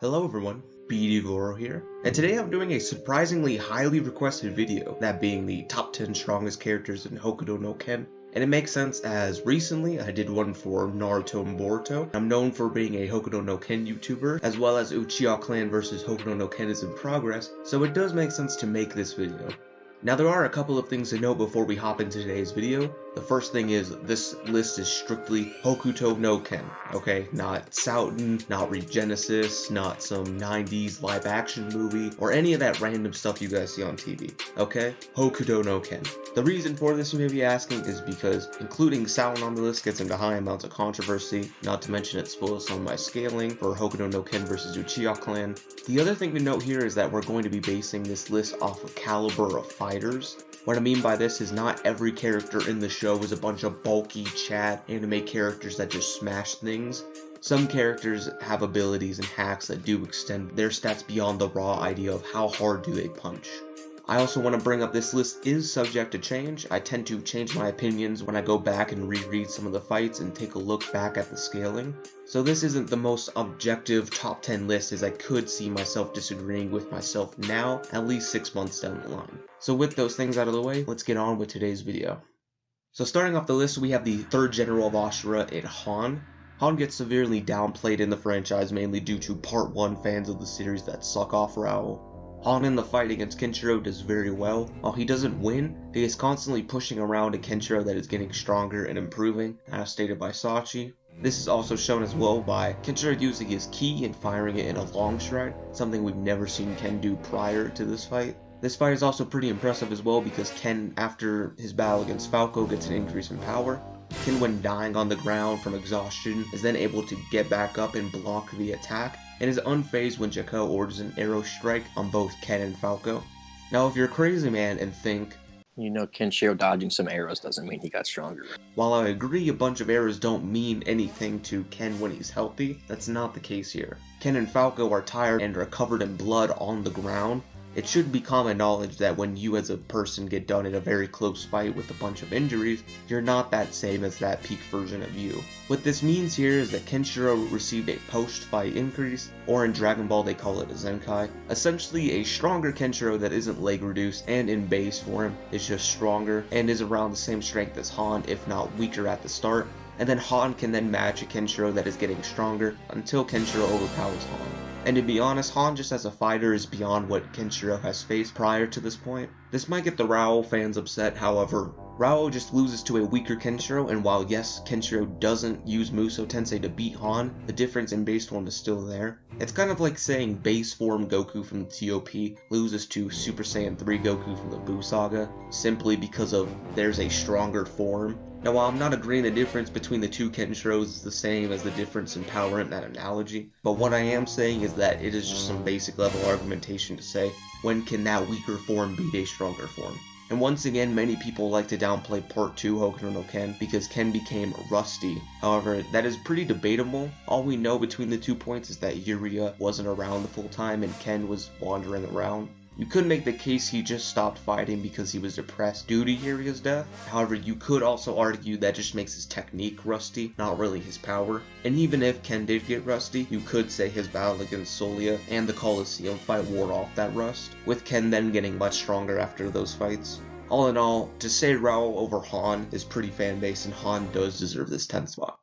Hello everyone, BD here, and today I'm doing a surprisingly highly requested video, that being the top 10 strongest characters in Hokuto no Ken. And it makes sense as recently I did one for Naruto and Boruto. I'm known for being a Hokuto no Ken YouTuber, as well as Uchiha Clan vs Hokuto no Ken is in progress, so it does make sense to make this video. Now there are a couple of things to note before we hop into today's video. The first thing is this list is strictly Hokuto no Ken, okay? Not Souten, not Regenesis, not some 90s live action movie, or any of that random stuff you guys see on TV, okay? Hokuto no Ken. The reason for this, you may be asking, is because including Souten on the list gets into high amounts of controversy, not to mention it spoils some of my scaling for Hokuto no Ken vs Uchiha Clan. The other thing to note here is that we're going to be basing this list off of caliber of fighters. What I mean by this is not every character in the show is a bunch of bulky chat anime characters that just smash things. Some characters have abilities and hacks that do extend their stats beyond the raw idea of how hard do they punch. I also want to bring up this list is subject to change. I tend to change my opinions when I go back and reread some of the fights and take a look back at the scaling. So this isn't the most objective top 10 list, as I could see myself disagreeing with myself now, at least 6 months down the line. So with those things out of the way, let's get on with today's video. So starting off the list, we have the third general of Ashura in Han. Han gets severely downplayed in the franchise, mainly due to part 1 fans of the series that suck off Raoh. Han in the fight against Kenturo does very well. While he doesn't win, he is constantly pushing around a Kenturo that is getting stronger and improving, as stated by Sachi. This is also shown as well by Kenturo using his ki and firing it in a long stride, something we've never seen Ken do prior to this fight. This fight is also pretty impressive as well because Ken, after his battle against Falco, gets an increase in power. Ken, when dying on the ground from exhaustion, is then able to get back up and block the attack, and is unfazed when Juke orders an arrow strike on both Ken and Falco. Now if you're a crazy man and think, Kenshiro dodging some arrows doesn't mean he got stronger. While I agree a bunch of arrows don't mean anything to Ken when he's healthy, that's not the case here. Ken and Falco are tired and are covered in blood on the ground. It should be common knowledge that when you as a person get done in a very close fight with a bunch of injuries, you're not that same as that peak version of you. What this means here is that Kenshiro received a post-fight increase, or in Dragon Ball they call it a Zenkai. Essentially a stronger Kenshiro that isn't leg reduced and in base form, is just stronger and is around the same strength as Han, if not weaker at the start. And then Han can then match a Kenshiro that is getting stronger until Kenshiro overpowers Han. And to be honest, Han just as a fighter is beyond what Kenshiro has faced prior to this point. This might get the Raoh fans upset, however, Raoh just loses to a weaker Kenshiro, and while yes, Kenshiro doesn't use Musou Tensei to beat Han, the difference in base form is still there. It's kind of like saying base form Goku from the TOP loses to Super Saiyan 3 Goku from the Buu Saga, simply because of there's a stronger form. Now while I'm not agreeing the difference between the two Kenshiros is the same as the difference in power in that analogy, but what I am saying is that it is just some basic level argumentation to say, when can that weaker form beat a stronger form? And once again, many people like to downplay Part 2 Hokuto no Ken because Ken became rusty. However, that is pretty debatable. All we know between the 2 points is that Yuria wasn't around the full time and Ken was wandering around. You could make the case he just stopped fighting because he was depressed due to Yuria's death. However, you could also argue that just makes his technique rusty, not really his power. And even if Ken did get rusty, you could say his battle against Solia and the Colosseum fight wore off that rust, with Ken then getting much stronger after those fights. All in all, to say Raoh over Han is pretty fan-based, and Han does deserve this 10th spot.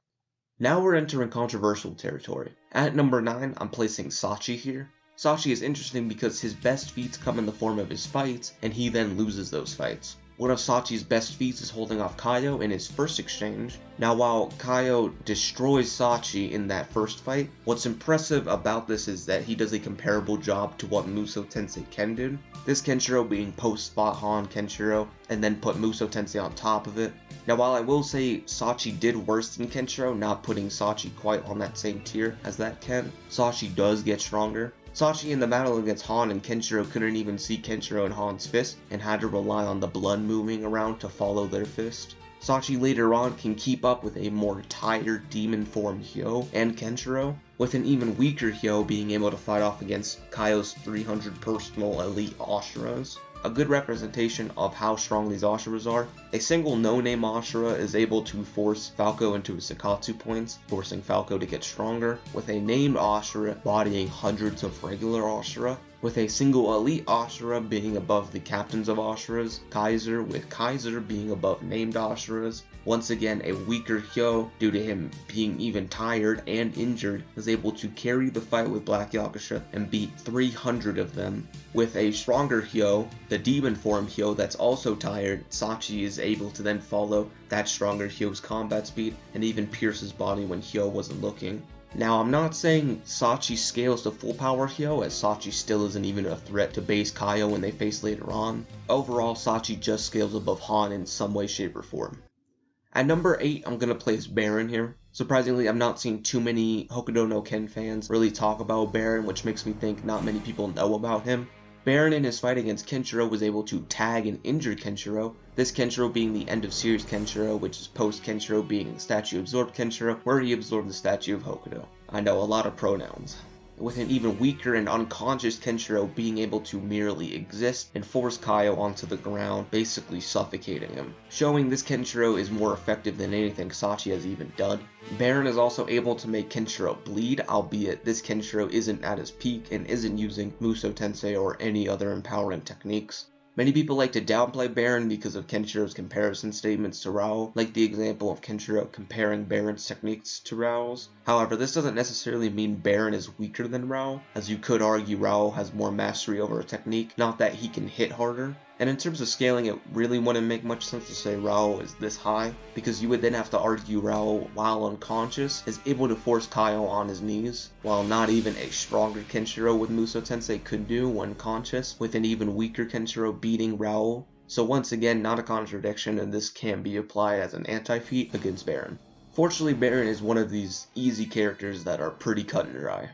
Now we're entering controversial territory. At number 9, I'm placing Sachi here. Sachi is interesting because his best feats come in the form of his fights, and he then loses those fights. One of Sachi's best feats is holding off Kaio in his first exchange. Now while Kaio destroys Sachi in that first fight, what's impressive about this is that he does a comparable job to what Musou Tensei Ken did. This Kenshiro being post-spot Han Kenshiro, and then put Musou Tensei on top of it. Now while I will say Sachi did worse than Kenshiro, not putting Sachi quite on that same tier as that Ken, Sachi does get stronger. Sachi in the battle against Han and Kenshiro couldn't even see Kenshiro and Han's fist and had to rely on the blood moving around to follow their fist. Sachi later on can keep up with a more tired demon form Hyo and Kenshiro, with an even weaker Hyo being able to fight off against Kaio's 300 personal elite Ashuras. a good representation of how strong these Ashiras are. A single no-name Ashira is able to force Falco into his Sakatsu points, forcing Falco to get stronger, with a named Ashira bodying hundreds of regular Ashira, with a single elite Ashira being above the captains of Ashiras, Kaiser, with Kaiser being above named Ashiras. Once again, a weaker Hyo, due to him being even tired and injured, is able to carry the fight with Black Yakusha and beat 300 of them. With a stronger Hyo, the demon form Hyo that's also tired, Sachi is able to then follow that stronger Hyo's combat speed and even pierce his body when Hyo wasn't looking. Now, I'm not saying Sachi scales to full power Hyo, as Sachi still isn't even a threat to base Kaio when they face later on. Overall, Sachi just scales above Han in some way, shape, or form. At number 8, I'm going to place Baron here. Surprisingly, I've not seen too many Hokuto no Ken fans really talk about Baron, which makes me think not many people know about him. Baron in his fight against Kenturo was able to tag and injure Kenturo, this Kenturo being the end of series Kenturo, which is post Kenturo being the statue absorbed Kenturo, where he absorbed the statue of Hokuto. I know, a lot of pronouns. With an even weaker and unconscious Kenturo being able to merely exist and force Kaio onto the ground, basically suffocating him, showing this Kenturo is more effective than anything Sachi has even done. Baron is also able to make Kenturo bleed, albeit this Kenturo isn't at his peak and isn't using Muso Tensei or any other empowering techniques. Many people like to downplay Baron because of Kenturo's comparison statements to Rao, like the example of Kenturo comparing Baron's techniques to Rao's. However, this doesn't necessarily mean Baron is weaker than Rao, as you could argue Rao has more mastery over a technique, not that he can hit harder. And in terms of scaling, it really wouldn't make much sense to say Rao is this high, because you would then have to argue Rao, while unconscious, is able to force Kaio on his knees, while not even a stronger Kenshiro with Muso Tensei could do when conscious, with an even weaker Kenshiro beating Rao. So once again, not a contradiction, and this can be applied as an anti-feat against Baron. Fortunately, Baron is one of these easy characters that are pretty cut and dry.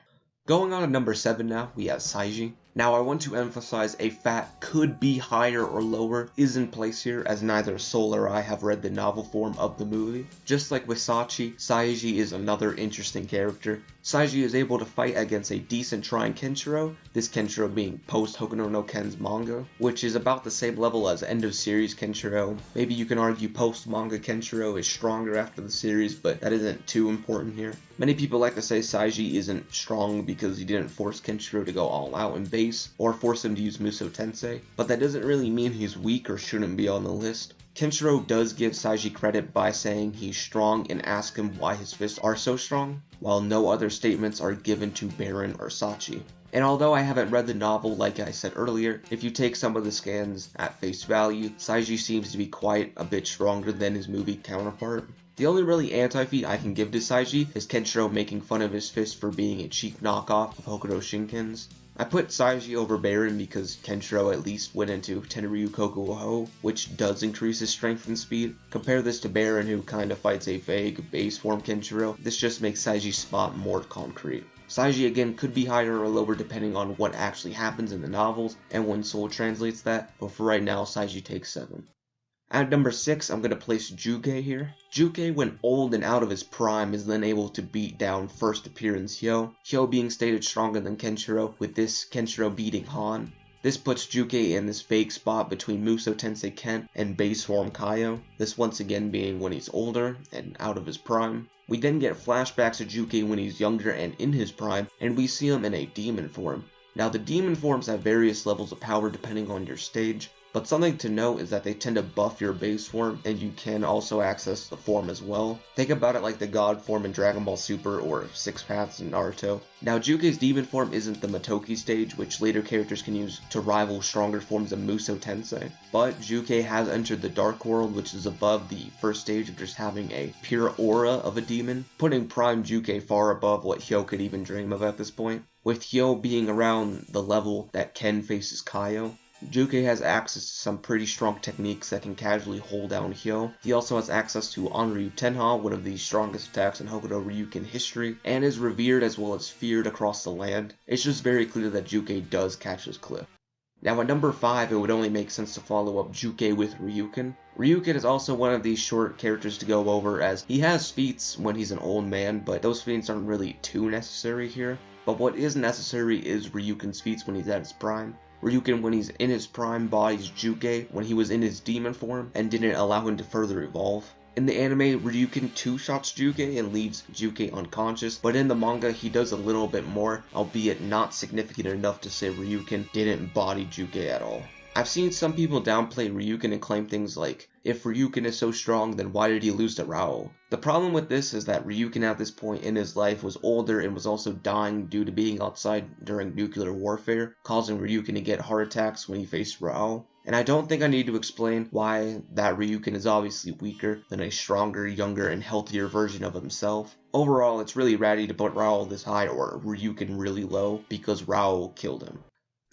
Going on to number 7 now, we have Saiji. Now I want to emphasize a fact could be higher or lower is in place here, as neither Soul or I have read the novel form of the movie. Just like with Sachi, Saiji is another interesting character. Saiji is able to fight against a decent trying Kenshiro, this Kenshiro being post Hokuto no Ken's manga, which is about the same level as end of series Kenshiro. Maybe you can argue post manga Kenshiro is stronger after the series, but that isn't too important here. Many people like to say Saiji isn't strong because he didn't force Kenshiro to go all out in base, or force him to use Muso Tensei, but that doesn't really mean he's weak or shouldn't be on the list. Kenturo does give Saiji credit by saying he's strong and ask him why his fists are so strong, while no other statements are given to Baron or Sachi. And although I haven't read the novel like I said earlier, if you take some of the scans at face value, Saiji seems to be quite a bit stronger than his movie counterpart. The only really anti-feat I can give to Saiji is Kenturo making fun of his fist for being a cheap knockoff of Hokuto Shinken's. I put Saiji over Baron because Kenturo at least went into Tenryu Kokuho, which does increase his strength and speed. Compare this to Baron, who kinda fights a vague base form Kenturo. This just makes Saiji's spot more concrete. Saiji again could be higher or lower depending on what actually happens in the novels and when Soul translates that, but for right now Saiji takes 7. At number 6, I'm going to place Juke here. Juke, when old and out of his prime, is then able to beat down first appearance Hyo, Hyo being stated stronger than Kenshiro, with this Kenshiro beating Han. This puts Juke in this vague spot between Muso Tensei Ken and base form Kaio, this once again being when he's older and out of his prime. We then get flashbacks of Juke when he's younger and in his prime, and we see him in a demon form. Now the demon forms have various levels of power depending on your stage, but something to note is that they tend to buff your base form, and you can also access the form as well. Think about it like the God form in Dragon Ball Super or Six Paths in Naruto. Now Juke's demon form isn't the Motoki stage, which later characters can use to rival stronger forms of Muso Tensei, but Juke has entered the Dark World, which is above the first stage of just having a pure aura of a demon, putting Prime Juke far above what Hyo could even dream of at this point, with Hyo being around the level that Ken faces Kaio. Juke has access to some pretty strong techniques that can casually hold down Hyo. He also has access to Onryu Tenha, one of the strongest attacks in Hokuto Ryuken history, and is revered as well as feared across the land. It's just very clear that Juke does catch his cliff. Now at number 5, it would only make sense to follow up Juke with Ryuken. Ryuken is also one of these short characters to go over, as he has feats when he's an old man, but those feats aren't really too necessary here. But what is necessary is Ryuken's feats when he's at his prime. Ryuken, when he's in his prime, bodies Juke when he was in his demon form and didn't allow him to further evolve. In the anime, Ryuken two-shots Juke and leaves Juke unconscious, but in the manga he does a little bit more, albeit not significant enough to say Ryuken didn't body Juke at all. I've seen some people downplay Ryuken and claim things like, if Ryuken is so strong, then why did he lose to Rao? The problem with this is that Ryuken at this point in his life was older and was also dying due to being outside during nuclear warfare, causing Ryuken to get heart attacks when he faced Rao. And I don't think I need to explain why that Ryuken is obviously weaker than a stronger, younger, and healthier version of himself. Overall, it's really ratty to put Rao this high or Ryuken really low because Rao killed him.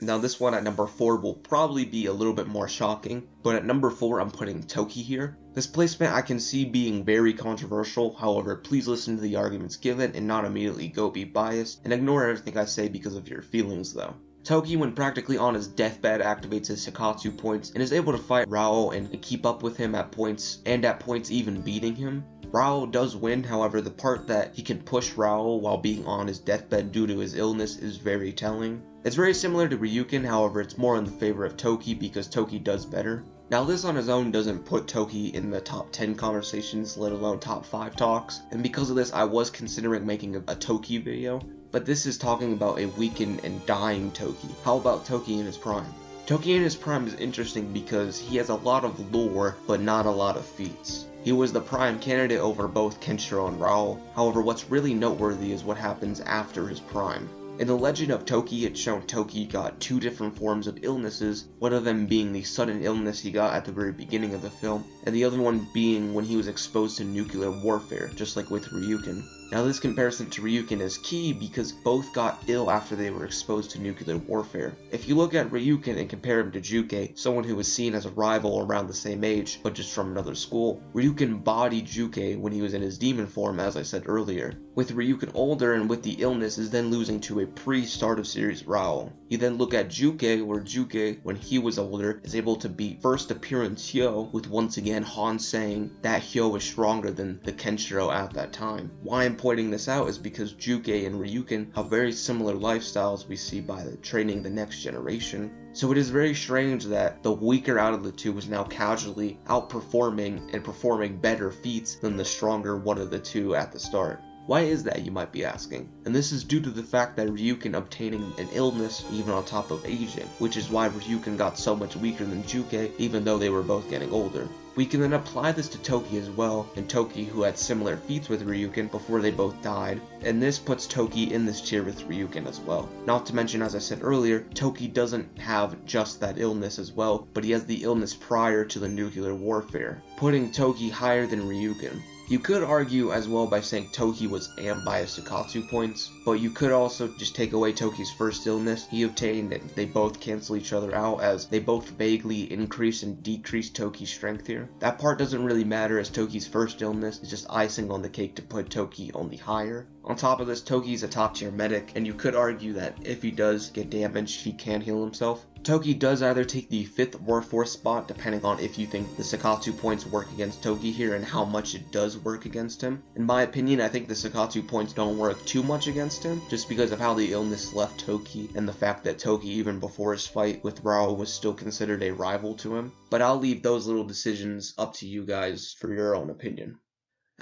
Now this one at number 4 will probably be a little bit more shocking, but at number 4 I'm putting Toki here. This placement I can see being very controversial, however please listen to the arguments given and not immediately go be biased, and ignore everything I say because of your feelings though. Toki, when practically on his deathbed, activates his Sakatsu points and is able to fight Rao and keep up with him at points, and at points even beating him. Rao does win, however the part that he can push Rao while being on his deathbed due to his illness is very telling. It's very similar to Ryuken, however it's more in the favor of Toki because Toki does better. Now this on his own doesn't put Toki in the top 10 conversations, let alone top 5 talks, and because of this I was considering making a Toki video, but this is talking about a weakened and dying Toki. How about Toki in his prime? Toki in his prime is interesting because he has a lot of lore, but not a lot of feats. He was the prime candidate over both Kenturo and Rao, however what's really noteworthy is what happens after his prime. In the legend of Toki, it's shown Toki got 2 different forms of illnesses, one of them being the sudden illness he got at the very beginning of the film, and the other one being when he was exposed to nuclear warfare, just like with Ryuken. Now this comparison to Ryuken is key because both got ill after they were exposed to nuclear warfare. If you look at Ryuken and compare him to Juke, someone who was seen as a rival around the same age, but just from another school, Ryuken bodied Juke when he was in his demon form, as I said earlier. With Ryuken older and with the illness is then losing to a pre-start of series Rao. You then look at Juke, where Juke, when he was older, is able to beat first appearance Hyo, with once again Han saying that Hyo is stronger than the Kenturo at that time. Why I'm pointing this out is because Juke and Ryuken have very similar lifestyles we see by training the next generation. So it is very strange that the weaker out of the two is now casually outperforming and performing better feats than the stronger one of the two at the start. Why is that, you might be asking? And this is due to the fact that Ryuken obtaining an illness even on top of aging, which is why Ryuken got so much weaker than Juke even though they were both getting older. We can then apply this to Toki as well, and Toki who had similar feats with Ryuken before they both died, and this puts Toki in this tier with Ryuken as well. Not to mention, as I said earlier, Toki doesn't have just that illness as well, but he has the illness prior to the nuclear warfare, putting Toki higher than Ryuken. You could argue as well by saying Toki was amped by his Sakatsu points, but you could also just take away Toki's first illness he obtained and they both cancel each other out as they both vaguely increase and decrease Toki's strength here. That part doesn't really matter as Toki's first illness is just icing on the cake to put Toki only higher. On top of this, Toki's a top tier medic, and you could argue that if he does get damaged, he can heal himself. Toki does either take the 5th or 4th spot depending on if you think the Sakatsu points work against Toki here and how much it does work against him. In my opinion, I think the Sakatsu points don't work too much against him, just because of how the illness left Toki and the fact that Toki even before his fight with Rao was still considered a rival to him. But I'll leave those little decisions up to you guys for your own opinion.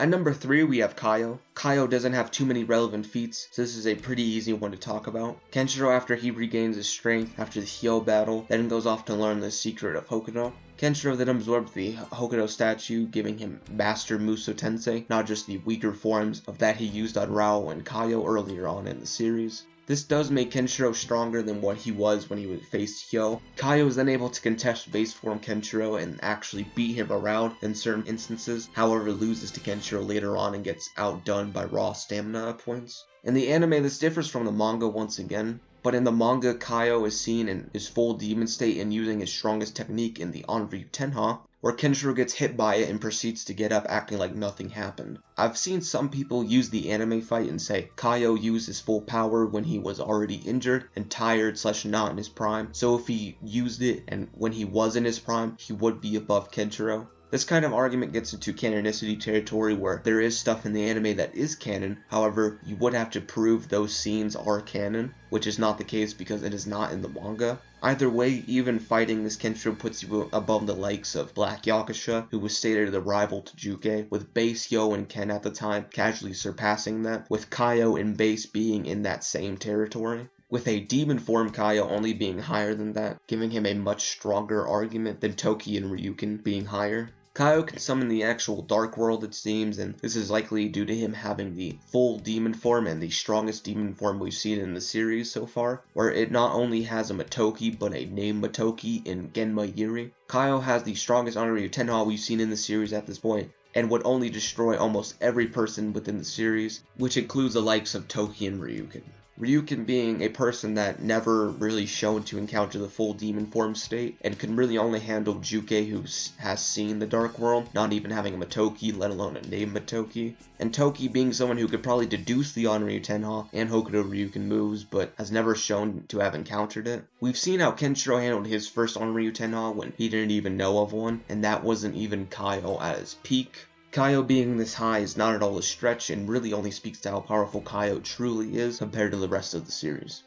At number 3 we have Kaio. Kaio doesn't have too many relevant feats, so this is a pretty easy one to talk about. Kenturo, after he regains his strength after the Hyo battle, then goes off to learn the secret of Hokuto. Kenturo then absorbed the Hokuto statue, giving him Master Muso Tensei, not just the weaker forms of that he used on Rao and Kaio earlier on in the series. This does make Kenturo stronger than what he was when he faced Hyo. Kaio is then able to contest base form Kenturo and actually beat him around in certain instances, however loses to Kenturo later on and gets outdone by raw stamina at points. In the anime this differs from the manga once again, but in the manga Kaio is seen in his full demon state and using his strongest technique in the Onryu Tenha, where Kenturo gets hit by it and proceeds to get up acting like nothing happened. I've seen some people use the anime fight and say Kaio used his full power when he was already injured and tired / not in his prime, so if he used it and when he was in his prime, he would be above Kenturo. This kind of argument gets into canonicity territory where there is stuff in the anime that is canon, however, you would have to prove those scenes are canon, which is not the case because it is not in the manga. Either way, even fighting this Kenturo puts you above the likes of Black Yakusha, who was stated a rival to Juke, with base Yo and Ken at the time casually surpassing that, with Kaio and base being in that same territory, with a demon form Kaio only being higher than that, giving him a much stronger argument than Toki and Ryuken being higher. Kaio can summon the actual Dark World, it seems, and this is likely due to him having the full demon form and the strongest demon form we've seen in the series so far, where it not only has a Matoki, but a named Matoki in Genma Yuri. Kaio has the strongest Onryu Tenha we've seen in the series at this point, and would only destroy almost every person within the series, which includes the likes of Toki and Ryuken. Ryuken being a person that never really shown to encounter the full demon form state, and can really only handle Juke, who has seen the Dark World, not even having a Matoki, let alone a named Matoki. And Toki being someone who could probably deduce the Onryu Tenha and Hokuto Ryuken moves, but has never shown to have encountered it. We've seen how Kenturo handled his first Onryu Tenha when he didn't even know of one, and that wasn't even Kaio at his peak. Kaio being this high is not at all a stretch and really only speaks to how powerful Kaio truly is compared to the rest of the series.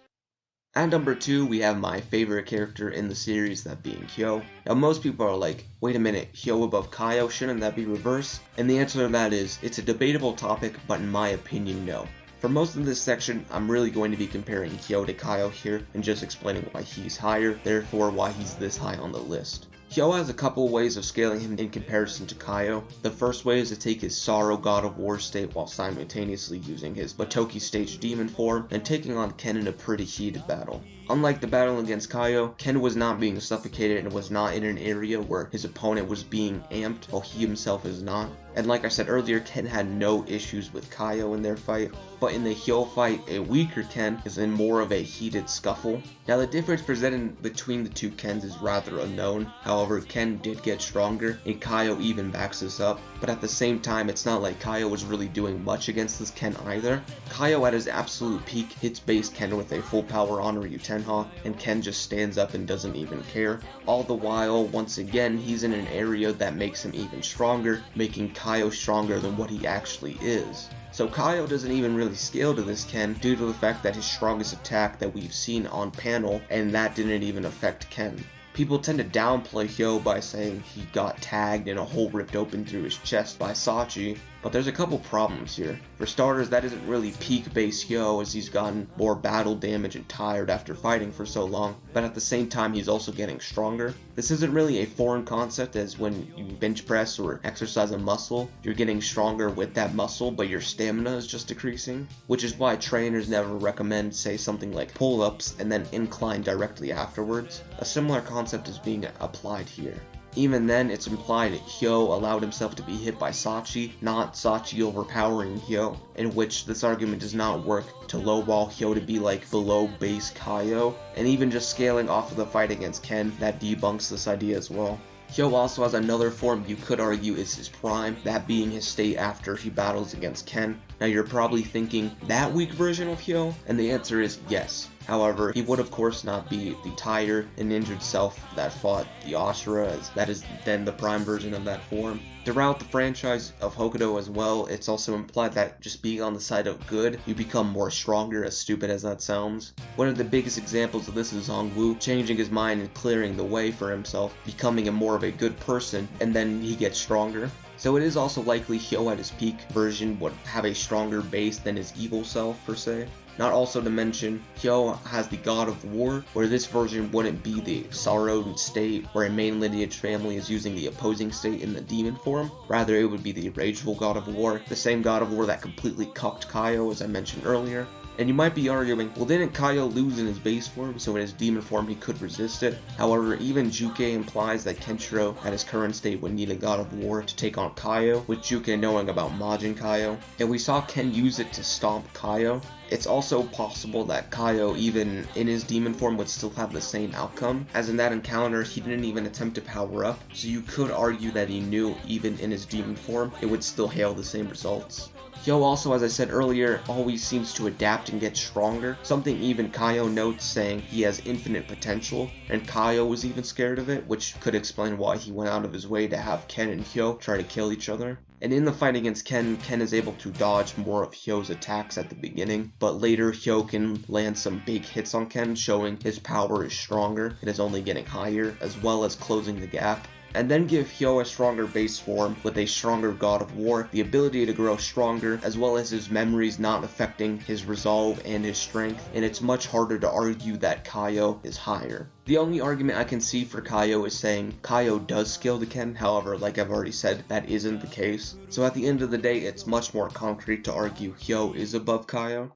At number 2, we have my favorite character in the series, that being Hyo. Now most people are like, wait a minute, Hyo above Kaio, shouldn't that be reversed? And the answer to that is, it's a debatable topic, but in my opinion, no. For most of this section, I'm really going to be comparing Hyo to Kaio here, and just explaining why he's higher, therefore why he's this high on the list. Hyo has a couple ways of scaling him in comparison to Kaio. The first way is to take his Sorrow God of War state while simultaneously using his Matoki stage demon form and taking on Ken in a pretty heated battle. Unlike the battle against Kaio, Ken was not being suffocated and was not in an area where his opponent was being amped while he himself is not. And like I said earlier, Ken had no issues with Kaio in their fight, but in the Hyo fight, a weaker Ken is in more of a heated scuffle. Now the difference presented between the two Kens is rather unknown, however Ken did get stronger, and Kaio even backs this up, but at the same time it's not like Kaio was really doing much against this Ken either. Kaio at his absolute peak hits base Ken with a full power Onryu Tenha, and Ken just stands up and doesn't even care. All the while, once again, he's in an area that makes him even stronger, making Kaio stronger than what he actually is. So Kaio doesn't even really scale to this Ken due to the fact that his strongest attack that we've seen on panel, and that didn't even affect Ken. People tend to downplay Hyo by saying he got tagged and a hole ripped open through his chest by Sachi, but there's a couple problems here. For starters, that isn't really peak base Hyo, as he's gotten more battle damage and tired after fighting for so long, but at the same time he's also getting stronger. This isn't really a foreign concept, as when you bench press or exercise a muscle, you're getting stronger with that muscle, but your stamina is just decreasing, which is why trainers never recommend, say, something like pull-ups and then incline directly afterwards. A similar concept is being applied here. Even then, it's implied Hyo allowed himself to be hit by Sachi, not Sachi overpowering Hyo, in which this argument does not work to lowball Hyo to be like below base Kaio, and even just scaling off of the fight against Ken, that debunks this idea as well. Hyo also has another form you could argue is his prime, that being his state after he battles against Ken. Now you're probably thinking, that weak version of Hyo? And the answer is yes. However, he would of course not be the tired and injured self that fought the Ashura, as that is then the prime version of that form. Throughout the franchise of Hokuto as well, it's also implied that just being on the side of good, you become more stronger, as stupid as that sounds. One of the biggest examples of this is Hongwu changing his mind and clearing the way for himself, becoming a more of a good person, and then he gets stronger. So it is also likely Hyo at his peak version would have a stronger base than his evil self per se. Not also to mention, Hyo has the God of War, where this version wouldn't be the sorrowed state where a main lineage family is using the opposing state in the demon form. Rather, it would be the rageful God of War, the same God of War that completely cucked Kaio, as I mentioned earlier. And you might be arguing, well, didn't Kaio lose in his base form, so in his demon form he could resist it? However, even Juke implies that Kenturo at his current state would need a God of War to take on Kaio, with Juke knowing about Majin Kaio, and we saw Ken use it to stomp Kaio. It's also possible that Kaio, even in his demon form, would still have the same outcome, as in that encounter he didn't even attempt to power up, so you could argue that he knew even in his demon form it would still hail the same results. Hyo also, as I said earlier, always seems to adapt and get stronger, something even Kaio notes, saying he has infinite potential, and Kaio was even scared of it, which could explain why he went out of his way to have Ken and Hyo try to kill each other. And in the fight against Ken, Ken is able to dodge more of Hyo's attacks at the beginning, but later Hyo can land some big hits on Ken, showing his power is stronger and is only getting higher, as well as closing the gap. And then give Hyo a stronger base form with a stronger God of War, the ability to grow stronger, as well as his memories not affecting his resolve and his strength, and it's much harder to argue that Kaio is higher. The only argument I can see for Kaio is saying Kaio does scale to Ken, however, like I've already said, that isn't the case. So at the end of the day, it's much more concrete to argue Hyo is above Kaio.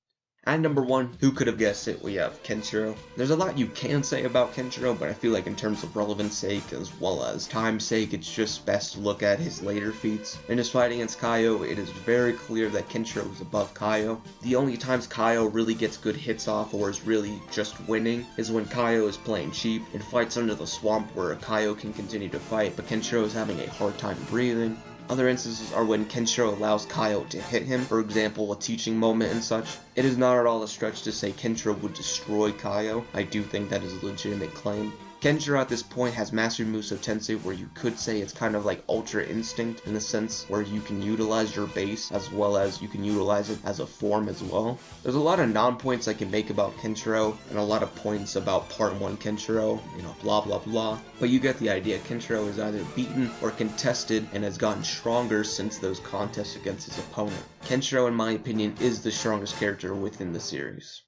At number 1, who could have guessed it, we have Kenturo. There's a lot you can say about Kenturo, but I feel like in terms of relevance sake as well as time's sake, it's just best to look at his later feats. In his fight against Kaio, it is very clear that Kenturo is above Kaio. The only times Kaio really gets good hits off or is really just winning is when Kaio is playing cheap and fights under the swamp where Kaio can continue to fight, but Kenturo is having a hard time breathing. Other instances are when Kenturo allows Kaio to hit him, for example a teaching moment and such. It is not at all a stretch to say Kenturo would destroy Kaio. I do think that is a legitimate claim. Kenturo at this point has mastered Musou Tensei, where you could say it's kind of like Ultra Instinct in the sense where you can utilize your base as well as you can utilize it as a form as well. There's a lot of non-points I can make about Kenturo and a lot of points about Part 1 Kenturo, blah blah blah. But you get the idea. Kenturo is either beaten or contested and has gotten stronger since those contests against his opponent. Kenturo, in my opinion, is the strongest character within the series.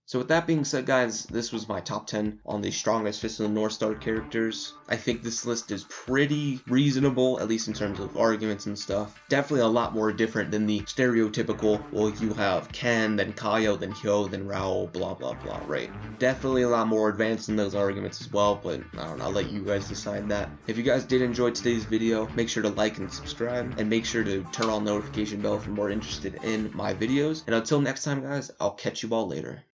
So with that being said, guys, this was my top 10 on the strongest Fist of the North Star characters. I think this list is pretty reasonable, at least in terms of arguments and stuff. Definitely a lot more different than the stereotypical, well, you have Ken, then Kaio, then Hyo, then Raoul, blah blah blah, right? Definitely a lot more advanced in those arguments as well, but I don't know, I'll let you guys decide that. If you guys did enjoy today's video, make sure to like and subscribe, and make sure to turn on the notification bell if you're more interested in my videos. And until next time, guys, I'll catch you all later.